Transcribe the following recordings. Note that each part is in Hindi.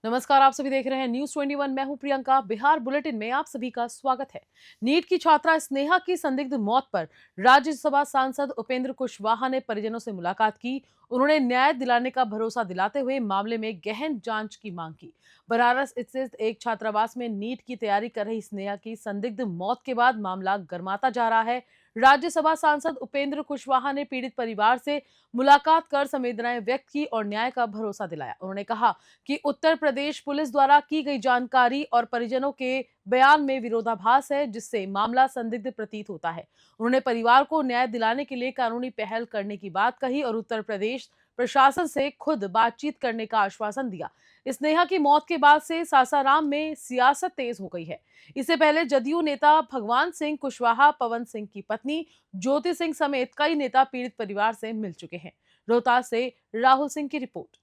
नमस्कार, आप सभी देख रहे हैं न्यूज 21। मैं हूं प्रियंका। बिहार बुलेटिन में आप सभी का स्वागत है। नीट की छात्रा स्नेहा की संदिग्ध मौत पर राज्यसभा सांसद उपेंद्र कुशवाहा ने परिजनों से मुलाकात की। उन्होंने न्याय दिलाने का भरोसा दिलाते हुए मामले में गहन जांच की मांग की। बनारस स्थित एक छात्रावास में नीट की तैयारी कर रही स्नेहा की संदिग्ध मौत के बाद मामला गर्माता जा रहा है। राज्यसभा सांसद उपेंद्र कुशवाहा ने पीड़ित परिवार से मुलाकात कर संवेदनाएं व्यक्त की और न्याय का भरोसा दिलाया। उन्होंने कहा कि उत्तर प्रदेश पुलिस द्वारा की गई जानकारी और परिजनों के बयान में विरोधाभास है, जिससे मामला संदिग्ध प्रतीत होता है। उन्होंने परिवार को न्याय दिलाने के लिए कानूनी पहल करने की बात कही और उत्तर प्रदेश प्रशासन से खुद बातचीत करने का आश्वासन दिया। स्नेहा की मौत के बाद से सासाराम में सियासत तेज हो गई है। इससे पहले जदयू नेता भगवान सिंह कुशवाहा, पवन सिंह की पत्नी ज्योति सिंह समेत कई नेता पीड़ित परिवार से मिल चुके हैं। रोहतास से राहुल सिंह की रिपोर्ट।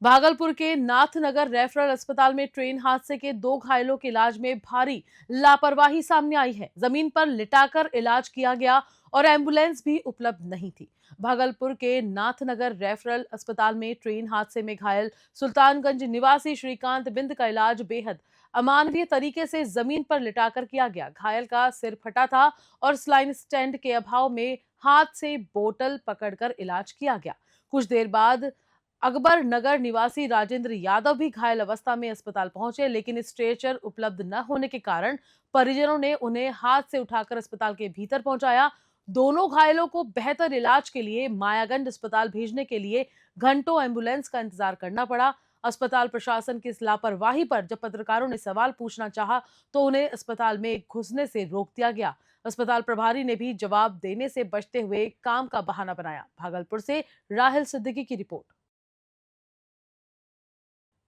भागलपुर के नाथनगर रेफरल अस्पताल में ट्रेन हादसे के 2 घायलों के इलाज में भारी लापरवाही सामने आई है। जमीन पर लिटाकर इलाज किया गया और एम्बुलेंस भी उपलब्ध नहीं थी। भागलपुर के नाथनगर रेफरल अस्पताल में ट्रेन हादसे में घायल सुल्तानगंज निवासी श्रीकांत बिंद का इलाज बेहद अमानवीय तरीके से जमीन पर लिटाकर किया गया। घायल का सिर फटा था और स्लाइन स्टैंड के अभाव में हाथ से बोतल पकड़कर इलाज किया गया। कुछ देर बाद अकबर नगर निवासी राजेंद्र यादव भी घायल अवस्था में अस्पताल पहुंचे, लेकिन स्ट्रेचर उपलब्ध न होने के कारण परिजनों ने उन्हें हाथ से उठाकर अस्पताल के भीतर पहुंचाया। दोनों घायलों को बेहतर इलाज के लिए मायागंज अस्पताल भेजने के लिए घंटों एम्बुलेंस का इंतजार करना पड़ा। अस्पताल प्रशासन की इस लापरवाही पर जब पत्रकारों ने सवाल पूछना चाहा तो उन्हें अस्पताल में घुसने से रोक दिया गया। अस्पताल प्रभारी ने भी जवाब देने से बचते हुए काम का बहाना बनाया। भागलपुर से राहिल सिद्दीकी की रिपोर्ट।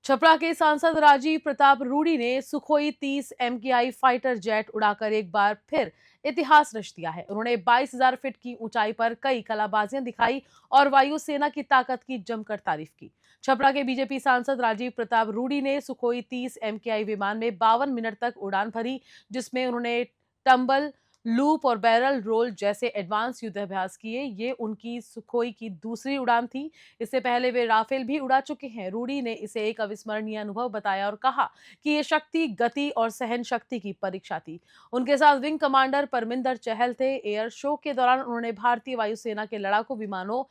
छपरा के सांसद राजीव प्रताप रूडी ने सुखोई 30 MKI फाइटर जेट उड़ाकर एक बार फिर इतिहास रच दिया है। उन्होंने 22,000 फीट की ऊंचाई पर कई कलाबाजियां दिखाई और वायुसेना की ताकत की जमकर तारीफ की। छपरा के बीजेपी सांसद राजीव प्रताप रूडी ने सुखोई 30 MKI विमान में 52 मिनट तक उड़ान भरी, जिसमें उन्होंने टंबल, लूप और बैरल रोल जैसे एडवांस युद्धाभ्यास किए। ये उनकी सुखोई की दूसरी उड़ान थी। इससे पहले वे राफेल भी उड़ा चुके हैं। रूडी ने इसे एक अविस्मरणीय अनुभव बताया और कहा कि ये शक्ति, गति और सहन शक्ति की परीक्षा थी। उनके साथ विंग कमांडर परमिंदर चहल थे। एयर शो के दौरान उन्होंने भारतीय वायुसेना के लड़ाकू विमानों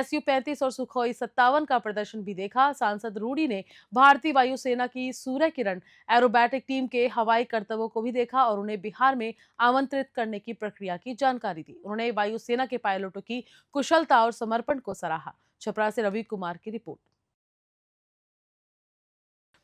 Su-35 और सुखोई 57 का प्रदर्शन भी देखा। सांसद रूडी ने भारतीय वायुसेना की सूर्य किरण एरोबैटिक टीम के हवाई करतबों को भी देखा और उन्हें बिहार में आमंत्रित करने की प्रक्रिया की जानकारी दी। उन्होंने वायुसेना के पायलटों की कुशलता और समर्पण को सराहा। छपरा से रवि कुमार की रिपोर्ट।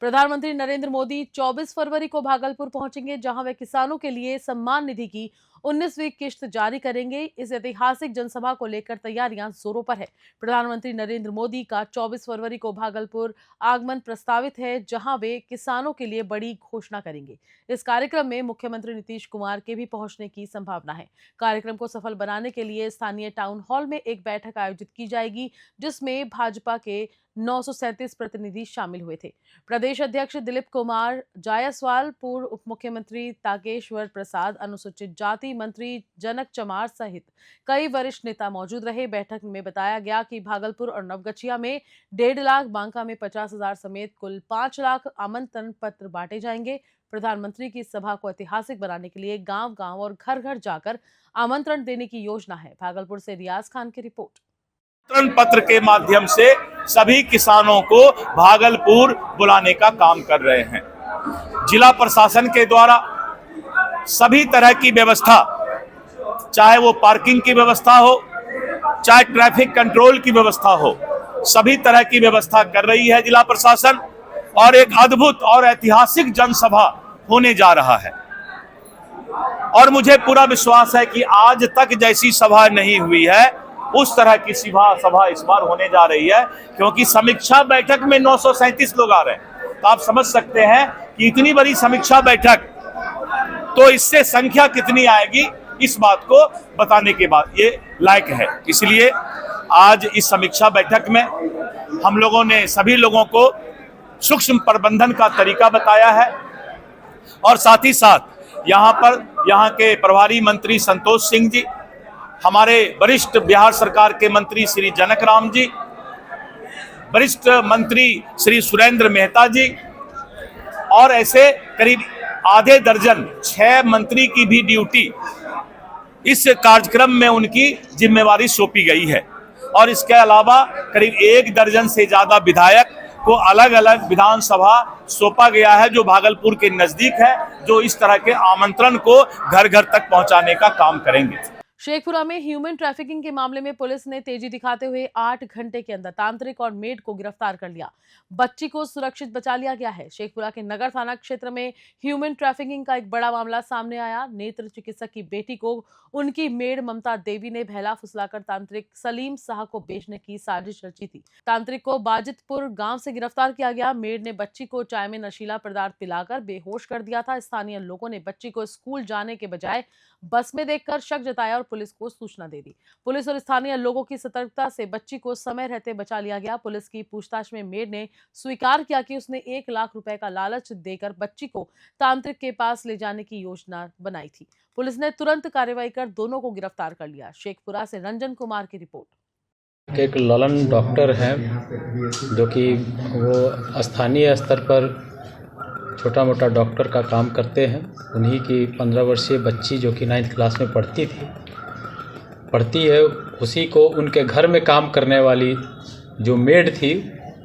प्रधानमंत्री नरेंद्र मोदी 24 फरवरी को भागलपुर पहुंचेंगे, जहां वे किसानों के लिए सम्मान निधि की 19वीं किश्त जारी करेंगे। इस ऐतिहासिक जनसभा को लेकर तैयारियां जोरों पर है। प्रधानमंत्री नरेंद्र मोदी का 24 फरवरी को भागलपुर आगमन प्रस्तावित है, जहां वे किसानों के लिए बड़ी घोषणा करेंगे। इस कार्यक्रम में मुख्यमंत्री नीतीश कुमार के भी पहुंचने की संभावना है। कार्यक्रम को सफल बनाने के लिए स्थानीय टाउन हॉल में एक बैठक आयोजित की जाएगी, जिसमें भाजपा के 937 प्रतिनिधि शामिल हुए थे। प्रदेश अध्यक्ष दिलीप कुमार जायसवाल, पूर्व उप मुख्यमंत्री ताकेश्वर प्रसाद, अनुसूचित जाति मंत्री जनक चमार सहित कई वरिष्ठ नेता मौजूद रहे। बैठक में बताया गया कि भागलपुर और नवगछिया में 1.5 लाख, बांका में 50,000 समेत कुल 5 लाख आमंत्रण पत्र बांटे जाएंगे। प्रधानमंत्री की सभा को ऐतिहासिक बनाने के लिए गांव-गांव और घर-घर जाकर आमंत्रण देने की योजना है। भागलपुर से रियाज खान की रिपोर्ट। आमंत्रण पत्र के माध्यम से सभी किसानों को भागलपुर बुलाने का काम कर रहे हैं। जिला प्रशासन के द्वारा सभी तरह की व्यवस्था, चाहे वो पार्किंग की व्यवस्था हो, चाहे ट्रैफिक कंट्रोल की व्यवस्था हो, सभी तरह की व्यवस्था कर रही है जिला प्रशासन और एक अद्भुत और ऐतिहासिक जनसभा होने जा रहा है। और मुझे पूरा विश्वास है कि आज तक जैसी सभा नहीं हुई है, उस तरह की सभा इस बार होने जा रही है, क्योंकि समीक्षा बैठक में 937 लोग आ रहे हैं। तो आप समझ सकते हैं कि इतनी बड़ी समीक्षा बैठक, तो इससे संख्या कितनी आएगी, इस बात को बताने के बाद ये लायक है। इसलिए आज इस समीक्षा बैठक में हम लोगों ने सभी लोगों को सूक्ष्म प्रबंधन का तरीका बताया है और साथ ही साथ यहाँ के प्रभारी मंत्री संतोष सिंह जी, हमारे वरिष्ठ बिहार सरकार के मंत्री श्री जनक राम जी, वरिष्ठ मंत्री श्री सुरेंद्र मेहता जी और ऐसे करीब आधे दर्जन 6 मंत्री की भी ड्यूटी इस कार्यक्रम में उनकी जिम्मेवारी सौंपी गई है। और इसके अलावा करीब 1 दर्जन से ज्यादा विधायक को अलग अलग विधानसभा सौंपा गया है, जो भागलपुर के नजदीक है, जो इस तरह के आमंत्रण को घर घर तक पहुंचाने का काम करेंगे। शेखपुरा में ह्यूमन ट्रैफिकिंग के मामले में पुलिस ने तेजी दिखाते हुए 8 घंटे के अंदर तांत्रिक और मेड को गिरफ्तार कर लिया। बच्ची को सुरक्षित बचा लिया गया है। शेखपुरा के नगर थाना क्षेत्र में ह्यूमन ट्रैफिकिंग का एक बड़ा मामला सामने आया। नेत्र चिकित्सक की बेटी को उनकी मेड ममता देवी ने बहला फुसलाकर तांत्रिक सलीम शाह को बेचने की साजिश रची थी। तांत्रिक को बाजितपुर गांव से गिरफ्तार किया गया। मेड ने बच्ची को चाय में नशीला पदार्थ पिलाकर बेहोश कर दिया था। स्थानीय लोगों ने बच्ची को स्कूल जाने के बजाय बस में देखकर शक जताया और पुलिस को सूचना दे दी। पुलिस और स्थानीय लोगों की सतर्कता से बच्ची को समय रहते बचा लिया गया। पुलिस की पूछताछ में मेड ने स्वीकार किया कि उसने 1 लाख रुपए का लालच देकर बच्ची को तांत्रिक के पास ले जाने की योजना बनाई थी। पुलिस ने तुरंत कार्रवाई कर दोनों को गिरफ्तार कर लिया। शेखपुरा से रंजन कुमार की रिपोर्ट। एक ललन डॉक्टर हैं जो कि वो स्थानीय स्तर पर छोटा मोटा डॉक्टर का काम करते हैं। उन्हीं की 15 वर्षीय बच्ची जो कि 9th क्लास में पढ़ती है, उसी को उनके घर में काम करने वाली जो मेड थी,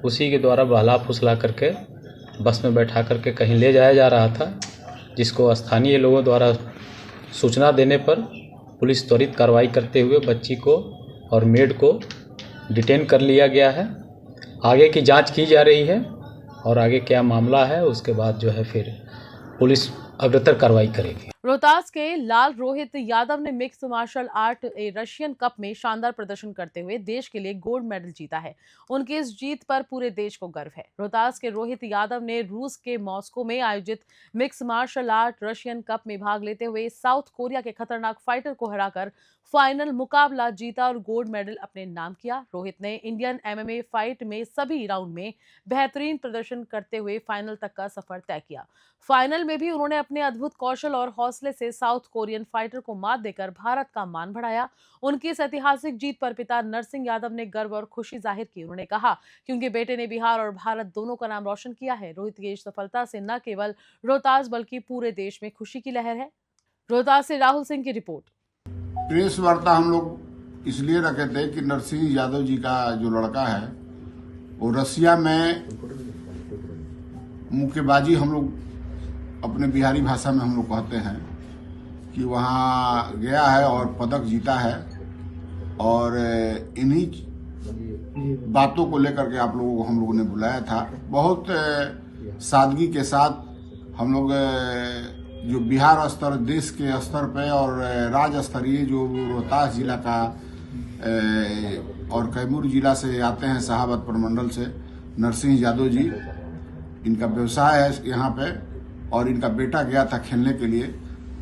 उसी के द्वारा बहला फुसला करके बस में बैठा करके कहीं ले जाया जा रहा था, जिसको स्थानीय लोगों द्वारा सूचना देने पर पुलिस त्वरित कार्रवाई करते हुए बच्ची को और मेड को डिटेन कर लिया गया है। आगे की जांच की जा रही है और आगे क्या मामला है उसके बाद जो है फिर पुलिस अग्रतर कार्रवाई करेगी। रोहतास के लाल रोहित यादव ने mix martial art Russian cup में शानदार प्रदर्शन करते हुए देश के लिए गोल्ड मेडल जीता है। उनकी इस जीत पर पूरे देश को गर्व है। रोहतास के रोहित यादव ने रूस के मॉस्को में आयोजित mix martial art Russian cup में भाग लेते हुए साउथ कोरिया के खतरनाक फाइटर को हराकर फाइनल मुकाबला जीता और गोल्ड मेडल अपने नाम किया। रोहित ने इंडियन MMA फाइट में सभी राउंड में बेहतरीन प्रदर्शन करते हुए फाइनल तक का सफर तय किया। फाइनल में भी उन्होंने अपने अद्भुत कौशल और हौसले से साउथ कोरियन फाइटर को मात देकर भारत का मान बढ़ाया। उनकी इस ऐतिहासिक जीत पर पिता नरसिंह यादव ने गर्व और खुशी जाहिर की। उन्होंने कहा कि उनके बेटे ने बिहार और भारत दोनों का नाम रोशन किया है। रोहित की इस सफलता से न केवल रोहतास बल्कि पूरे देश में खुशी की लहर है। रोहतास से राहुल सिंह की रिपोर्ट। प्रेस वार्ता हम लोग इसलिए रखे थे कि नरसिंह यादव जी का जो लड़का है वो रसिया में मुक्केबाजी, हम लोग अपने बिहारी भाषा में हम लोग कहते हैं कि वहाँ गया है और पदक जीता है। और इन्हीं बातों को लेकर के आप लोगों को हम लोगों ने बुलाया था। बहुत सादगी के साथ हम लोग जो बिहार स्तर, देश के स्तर पे और राज्य स्तरीय जो रोहतास जिला का और कैमूर जिला से आते हैं, शाहाबाद प्रमंडल से नरसिंह यादव जी, इनका व्यवसाय है यहाँ पे और इनका बेटा गया था खेलने के लिए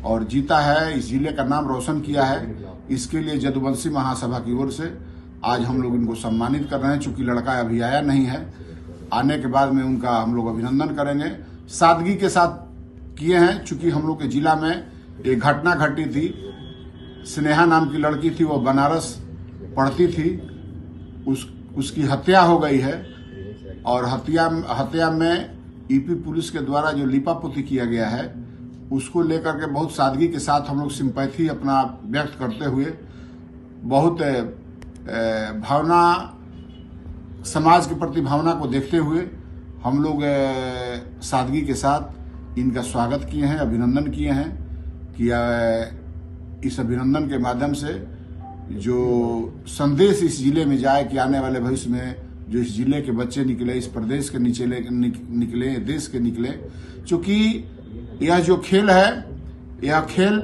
और जीता है, इस जिले का नाम रोशन किया है। इसके लिए जदुवंशी महासभा की ओर से आज हम लोग इनको सम्मानित कर रहे हैं। चूंकि लड़का अभी आया नहीं है, आने के बाद में उनका हम लोग अभिनंदन करेंगे। सादगी के साथ किए हैं, चूंकि हम लोग के जिला में एक घटना घटी थी। स्नेहा नाम की लड़की थी, वो बनारस पढ़ती थी, उसकी हत्या हो गई है और हत्या में ईपी पुलिस के द्वारा जो लीपापोती किया गया है उसको लेकर के बहुत सादगी के साथ हम लोग सिंपैथी अपना व्यक्त करते हुए, बहुत भावना, समाज के प्रति भावना को देखते हुए हम लोग सादगी के साथ इनका स्वागत किए हैं, अभिनंदन किए हैं कि इस अभिनंदन के माध्यम से जो संदेश इस जिले में जाए कि आने वाले भविष्य में जो इस जिले के बच्चे निकले, इस प्रदेश के निकले, देश के निकले। चूंकि यह जो खेल है, यह खेल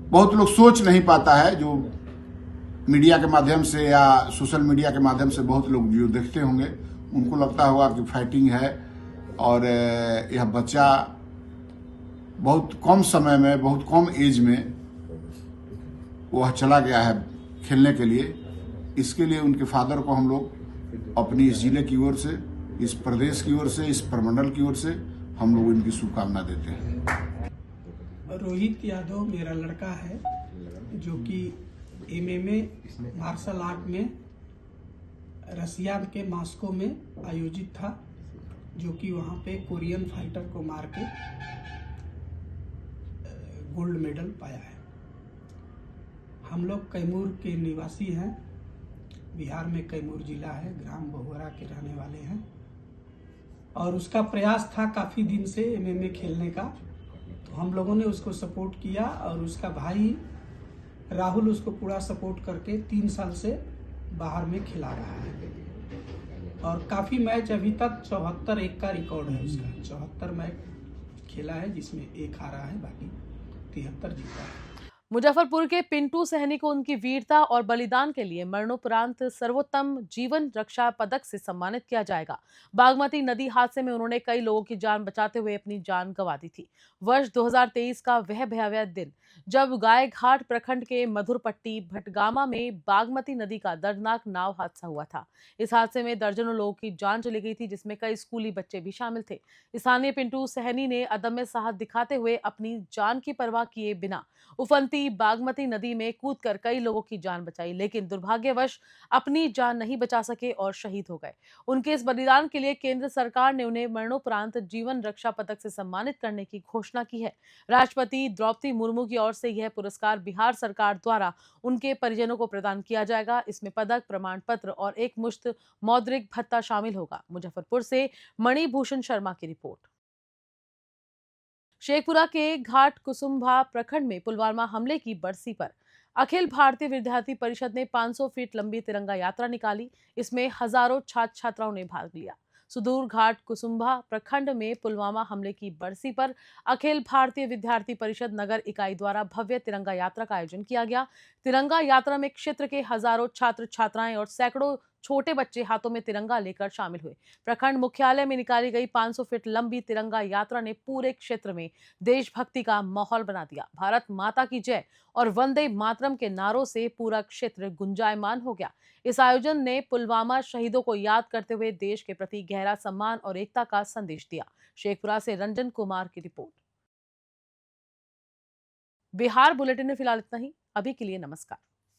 बहुत लोग सोच नहीं पाता है। जो मीडिया के माध्यम से या सोशल मीडिया के माध्यम से बहुत लोग जो देखते होंगे उनको लगता होगा कि फाइटिंग है और यह बच्चा बहुत कम समय में, बहुत कम एज में वह चला गया है खेलने के लिए। इसके लिए उनके फादर को हम लोग अपनी इस जिले की ओर से, इस प्रदेश की ओर से, इस प्रमंडल की ओर से हम लोग इनकी शुभकामना देते हैं। रोहित यादव मेरा लड़का है जो कि MMA मार्शल आर्ट में रसिया के मॉस्को में आयोजित था, जो कि वहाँ पे कोरियन फाइटर को मार के गोल्ड मेडल पाया है। हम लोग कैमूर के निवासी हैं, बिहार में कैमूर जिला है, ग्राम बहुअरा के रहने वाले हैं, और उसका प्रयास था काफ़ी दिन से MMA खेलने का। तो हम लोगों ने उसको सपोर्ट किया और उसका भाई राहुल उसको पूरा सपोर्ट करके 3 साल से बाहर में खिला रहा है, और काफ़ी मैच अभी तक 74-1 का रिकॉर्ड है उसका। 74 मैच खेला है, जिसमें 1 हारा है, बाकी 73 जीता है। मुजफ्फरपुर के पिंटू सहनी को उनकी वीरता और बलिदान के लिए मरणोपरांत सर्वोत्तम जीवन रक्षा पदक से सम्मानित किया जाएगा। बागमती नदी हादसे में उन्होंने कई लोगों की जान बचाते हुए अपनी जान गंवा दी थी। वर्ष 2023 का वह भयावह दिन जब गायघाट प्रखंड के मधुरपट्टी भटगामा में बागमती नदी का दर्दनाक नाव हादसा हुआ था। इस हादसे में दर्जनों लोगों की जान चली गई थी, जिसमें कई स्कूली बच्चे भी शामिल थे। स्थानीय पिंटू सहनी ने अदम्य साहस दिखाते हुए अपनी जान की परवाह किए बिना उफनती बागमती नदी में कूदकर कई लोगों की जान बचाई, लेकिन दुर्भाग्यवश अपनी जान नहीं बचा सके और शहीद हो गए। उनके इस बलिदान के लिए केंद्र सरकार ने उन्हें मरणोपरांत जीवन रक्षा पदक से सम्मानित करने की घोषणा की है। राष्ट्रपति द्रौपदी मुर्मू की ओर से यह पुरस्कार बिहार सरकार द्वारा उनके परिजनों को प्रदान किया जाएगा। इसमें पदक, प्रमाण पत्र और एक मुश्त मौद्रिक भत्ता शामिल होगा। मुजफ्फरपुर से मणिभूषण शर्मा की रिपोर्ट। शेखपुरा के घाट कुसुम्भा प्रखंड में पुलवामा हमले की बरसी पर अखिल भारतीय विद्यार्थी परिषद ने 500 फीट लंबी तिरंगा यात्रा निकाली। इसमें हजारों छात्र छात्राओं ने भाग लिया। सुदूर घाट कुसुम्भा प्रखंड में पुलवामा हमले की बरसी पर अखिल भारतीय विद्यार्थी परिषद नगर इकाई द्वारा भव्य तिरंगा यात्रा का आयोजन किया गया। तिरंगा यात्रा में क्षेत्र के हजारों छात्र छात्राएं और सैकड़ों छोटे बच्चे हाथों में तिरंगा लेकर शामिल हुए। प्रखंड मुख्यालय में निकाली गई 500 फीट लंबी तिरंगा यात्रा ने पूरे क्षेत्र में देशभक्ति का माहौल बना दिया। भारत माता की जय और वंदे मातरम के नारों से पूरा क्षेत्र गुंजायमान हो गया। इस आयोजन ने पुलवामा शहीदों को याद करते हुए देश के प्रति गहरा सम्मान और एकता का संदेश दिया। शेखपुरा से रंजन कुमार की रिपोर्ट। बिहार बुलेटिन में फिलहाल इतना ही। अभी के लिए नमस्कार।